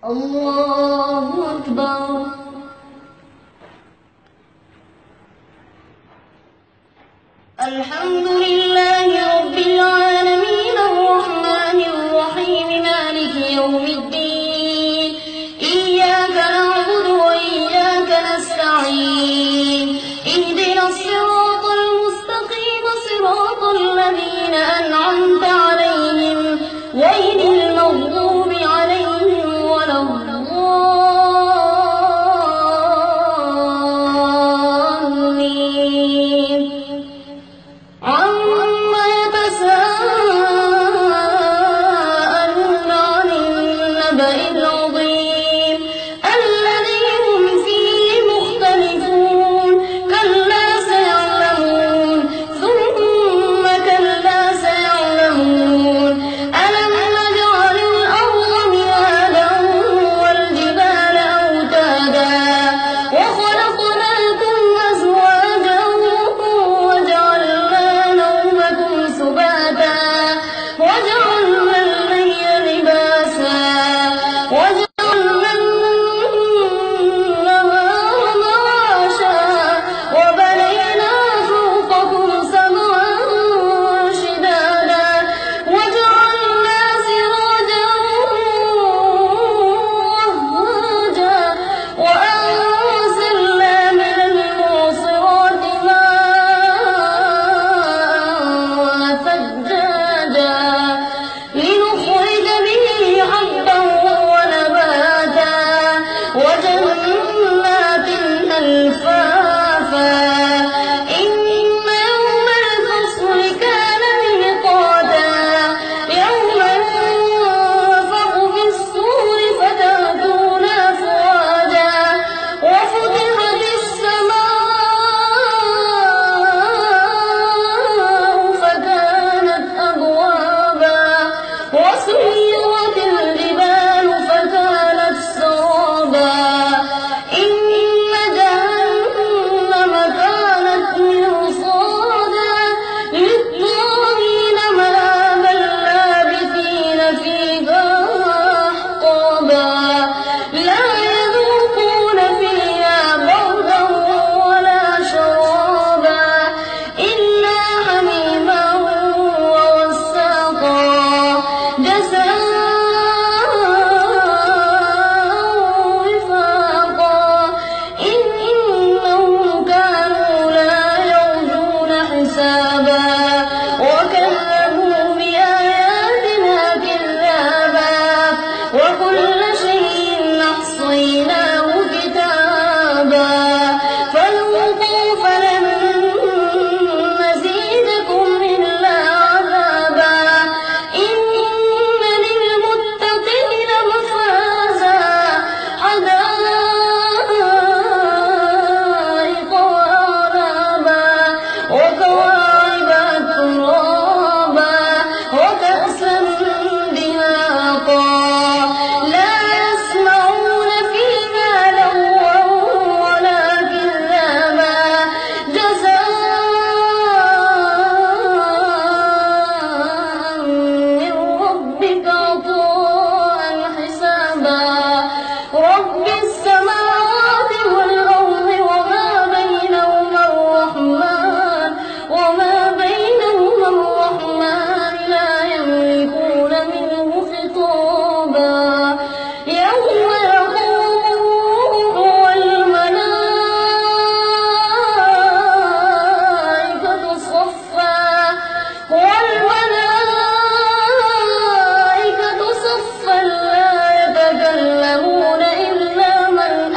الله أكبر. الحمد لله رب العالمين الرحمن الرحيم مالك يوم الدين إياك نعبد وإياك نستعين اهدنا الصراط المستقيم صراط الذين أنعمت عليهم غير المغضوب عليهم ولا الضالين. عما يتساءلون عن النبأ العظيم الذي هم فيه مختلفون كلا سيعلمون ثم كلا سيعلمون ألم نجعل الأرض مهادا والجبال أوتادا وخلقناكم أزواجا وجعلنا نومكم سباتا وجعلنا الليل لباسا وجعلنا النهار معاشا وبنينا فوقكم سبعا شدادا وجعلنا سراجا وهاجا وأنزلنا من المعصرات ماء ثجاجا لنخرج به حبا ونباتا وجنات ألفافا إن يوم الفصل كان ميقاتا يوم ينفخ في الصور فتأتون أفواجا وفتحت السماء فكانت أبوابا وسيرت الجبال فكانت سرابا إن جهنم كانت مرصادا للطاغين مآبا لابثين فيها أحقابا لا يذوقون فيها بردا ولا شرابا إلا حميما وغساقا جزاء وفاقا إنهم كانوا لا يرجون حسابا وكذبوا بآياتنا كذابا وكل شيء أحصيناه كتابا فذوقوا فلن نزيدكم إلا عذابا إن للمتقين مفازا حدائق وأعنابا وكواعب أترابا وكأسا دهاقا لا يسمعون فيها لغوا ولا كذابا جزاء من ربك عطاء حسابا رب السماوات والأرض وما بينهما الرحمن لا يملكون منه خطابا يوم يقوم الروح والملائكة صفا لا يتكلمون إلا من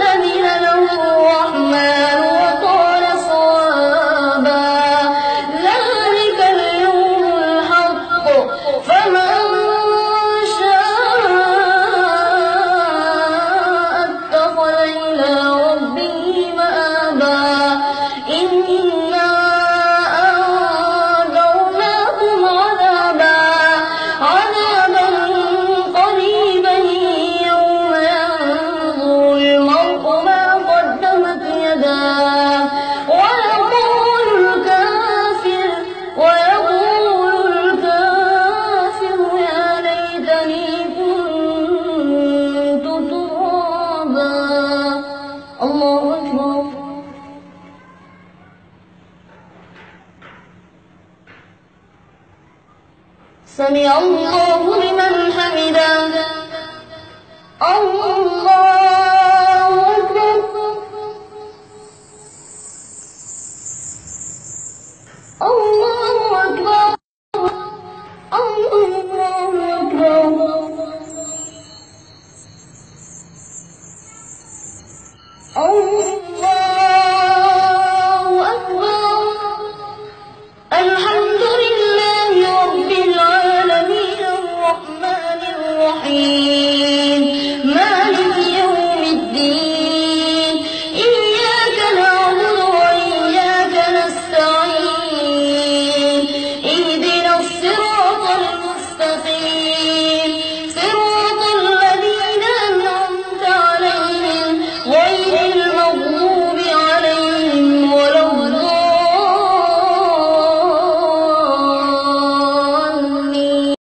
أذن له الرحمن وقال صوابا ذلك اليوم الحق فمن شاء اتخذ إلى ربه مآبا إنا أنذرناكم عذابا قريبا يوم ينظر المرء ما قدمت يداه ويقول الكافر يا ليتني كنت سمع الله لمن حمده الله